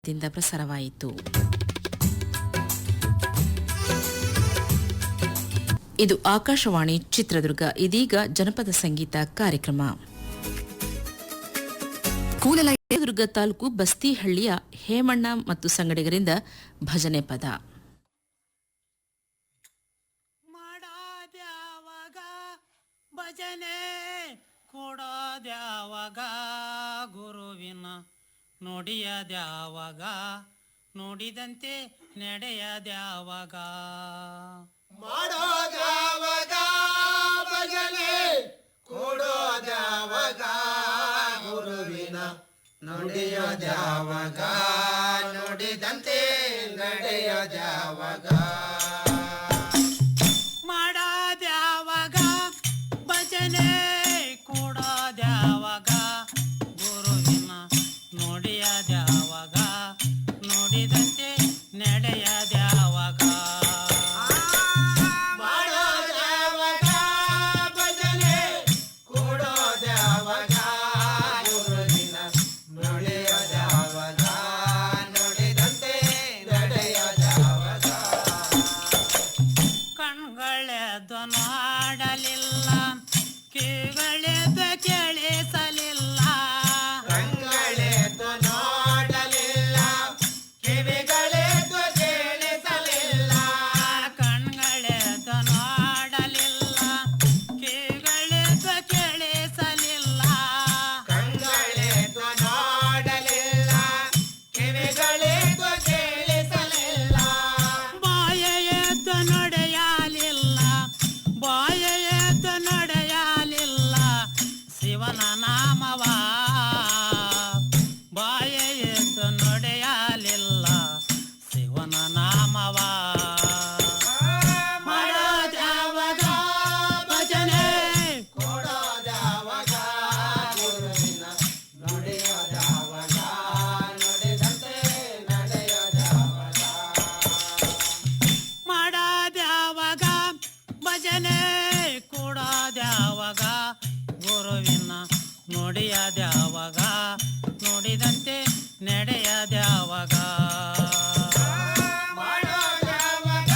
ನಿಲಯದಿಂದ ಪ್ರಸಾರವಾಯಿತು. ಇದು ಆಕಾಶವಾಣಿ ಚಿತ್ರದುರ್ಗ. ಇದೀಗ ಜನಪದ ಸಂಗೀತ ಕಾರ್ಯಕ್ರಮ. ಚಿತ್ರದುರ್ಗ ತಾಲೂಕು ಬಸ್ತಿಹಳ್ಳಿಯ ಹೇಮಣ್ಣ ಮತ್ತು ಸಂಗಡಿಗರಿಂದ ಭಜನೆ ಪದ. ಮಾಡೋದ್ಯಾವಾಗ ಭಜನೆ ಕೊಡೋದ್ಯಾವಾಗ ಗುರುವಿನ ನುಡಿಯದ್ಯಾವಾಗ ನುಡಿದಂತೆ ನಡೆಯದ್ಯಾವಾಗ ಮಾಡೋದ್ಯಾವಾಗ ಭಜನೆ ಕೊಡೋದ್ಯಾವಾಗ ಗುರುವಿನ ನುಡಿಯೋದ್ಯಾವಾಗ ನುಡಿದಂತೆ ನಡೆಯೋದ್ಯಾವಾಗ ಮಾಡೋದ್ಯಾವಾಗ ಭಜನೆ ಕೊಡೋದ್ಯಾವಾಗ ಗುರುವಿನ ನುಡಿಯದ್ಯಾವಾಗ ನುಡಿದಂತೆ ನಡೆಯದ್ಯಾವಾಗ ಮಾಡೋದ್ಯಾವಾಗ ಭಜನೆ ಕೊಡೋದ್ಯಾವಾಗ ಗುರುವಿನ ನುಡಿಯೋದ್ಯಾವಾಗ ನುಡಿದಂತೆ ನಡೆಯೋದ್ಯಾವಾಗ ಕಣ್ಗಳೆದು ನೋಡಲಿಲ್ಲ ಕಿವಿಗಳೆದು ಕೇಳಿಸಲಿಲ್ಲ ಕಣ್ಗಳೆದು ನೋಡಲಿಲ್ಲ ಕಿವಿಗಳೆದು ಕೇಳಿಸಲಿಲ್ಲ ಕಣ್ಗಳೆದು ನೋಡಲಿಲ್ಲ ಕಿವಿಗಳೆದು ಕೇಳಿಸಲಿಲ್ಲ ಕಣ್ಗಳೆದು ನೋಡಲಿಲ್ಲ ಕಿವಿಗಳೆದು ಕೇಳಿಸಲಿಲ್ಲ ಬಾಯೆದ್ದು ನಡೆಯಲಿಲ್ಲ ಬಾಯೆದ್ದು ನಡೆಯಲಿಲ್ಲ ಶಿವನ ನಾಮವ ಬಾಯೆದ್ದು ನಡೆಯಲಿಲ್ಲ ಶಿವನ ನಾಮವ ಮಾಡೋದ್ಯಾವಾಗ ಭಜನೆ ಕೊಡೋದ್ಯಾವಾಗ ಗುರುವಿನ ನುಡಿಯೋದ್ಯಾವಾಗ ನುಡಿದಂತೆ ನಡೆಯೋದ್ಯಾವಾಗ ಮಾಡೋದ್ಯಾವಾಗ ಭಜನೆ ಕೊಡೋದ್ಯಾವಾಗ ಗುರುವಿನ ನುಡಿಯದ್ಯಾವಾಗ ನುಡಿದಂತೆ ನಡೆಯದ್ಯಾವಾಗ ಮಾಡೋದ್ಯಾವಾಗ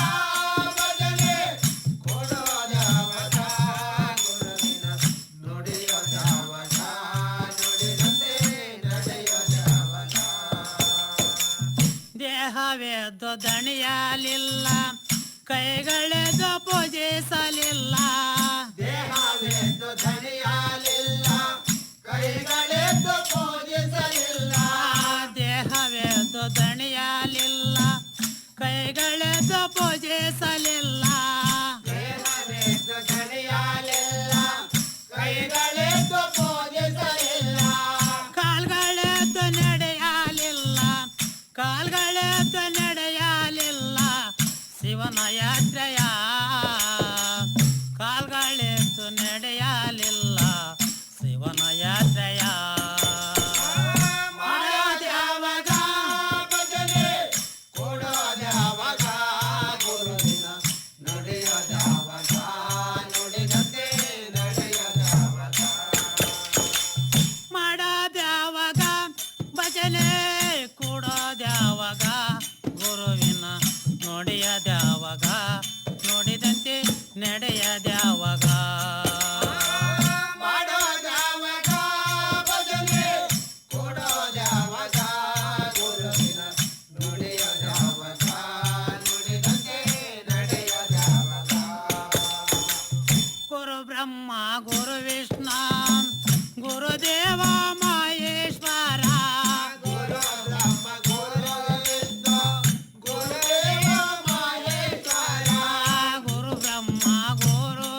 ಭಜನೆ ಕೊಡೋದ್ಯಾವಾಗ ಗುರುವಿನ ನುಡಿಯೋದ್ಯಾವಾಗ ನುಡಿದಂತೆ ನಡೆಯೋದ್ಯಾವಾಗ ದೇಹವೆದ್ದು ದಣಿಯಲಿಲ್ಲ ಕೈಗಳೆದು ಪೂಜಿಸಲಿಲ್ಲ ದೇಹವೆದ್ದು ಧಣಿಯಲಿಲ್ಲ ಕೈಗಳೆದ್ದು ಪೂಜಿಸಲಿಲ್ಲ ದೇಹವೆದ್ದು ದಣಿಯಲಿಲ್ಲ ಕೈಗಳೆದು ಪೂಜಿಸಲಿಲ್ಲ ದೇಹವೆದ್ದು ಧಣಿಯಲಿಲ್ಲ ಕೈಗಳೆದ್ದು ಪೂಜಿಸಲಿಲ್ಲ ಕಾಲ್ಗಳೆದ್ದು ನಡೆಯಲಿಲ್ಲ ಕಾಲ್ಗಳೆದ್ದು ನಡೆಯಲಿಲ್ಲ ಶಿವನ ಯಾತ್ರೆಯ ಕಾಲ್ಗಳೆದ್ದು ನಡೆಯಲಿಲ್ಲ ಶಿವನ ಯಾತ್ರೆಯ ಮಾಡೋದ್ಯಾವಾಗ ಭಜನೆ ಕೊಡೋದ್ಯಾವಾಗ ಗುರುವಿನ ನುಡಿಯೋದ್ಯಾವಾಗ ನುಡಿದಂತೆ ನಡೆಯೋದ್ಯಾವಾಗ ಮಾಡೋದ್ಯಾವಾಗ ಭಜನೆ ಕೊಡೋದ್ಯಾವಾಗ ಗುರುವಿನ ನುಡಿಯದ್ಯಾವಾಗ ನುಡಿದಂತೆ ನಡೆಯದ್ಯಾವಾಗ ಮಾಡೋದ್ಯಾವಾಗ ಭಜನೆ ಕೊಡೋದ್ಯಾವಾಗ ಗುರುವಿನ ನುಡಿಯೋದ್ಯಾವಾಗ ನುಡಿದಂತೆ ನಡೆಯೋದ್ಯಾವಾಗ ಗುರು ಬ್ರಹ್ಮ ಗುರು ವಿಷ್ಣು ಗುರುದೇವ ಮಹೇಶ್ವರ ಗುರು ಬ್ರಹ್ಮ ಗುರು ವಿಷ್ಣು ಗುರುದೇವ ಮಹೇಶ್ವರ ಗುರು ಬ್ರಹ್ಮ ಗುರು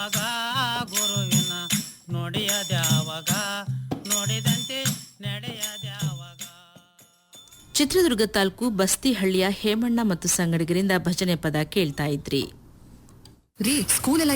ದ್ಯಾವಗ ಗುರುವಿನ ನುಡಿಯ ದ್ಯಾವಗ ನುಡಿದಂತೆ ನಡೆಯ ದ್ಯಾವಗ. ಚಿತ್ರದುರ್ಗ ತಾಲೂಕು ಬಸ್ತಿಹಳ್ಳಿಯ ಹೇಮಣ್ಣ ಮತ್ತು ಸಂಗಡಿಗರಿಂದ ಭಜನೆ ಪದ ಕೇಳ್ತಾ ಇದ್ರಿ. ರೀ ಸ್ಕೂಲ್ ಎಲ್ಲ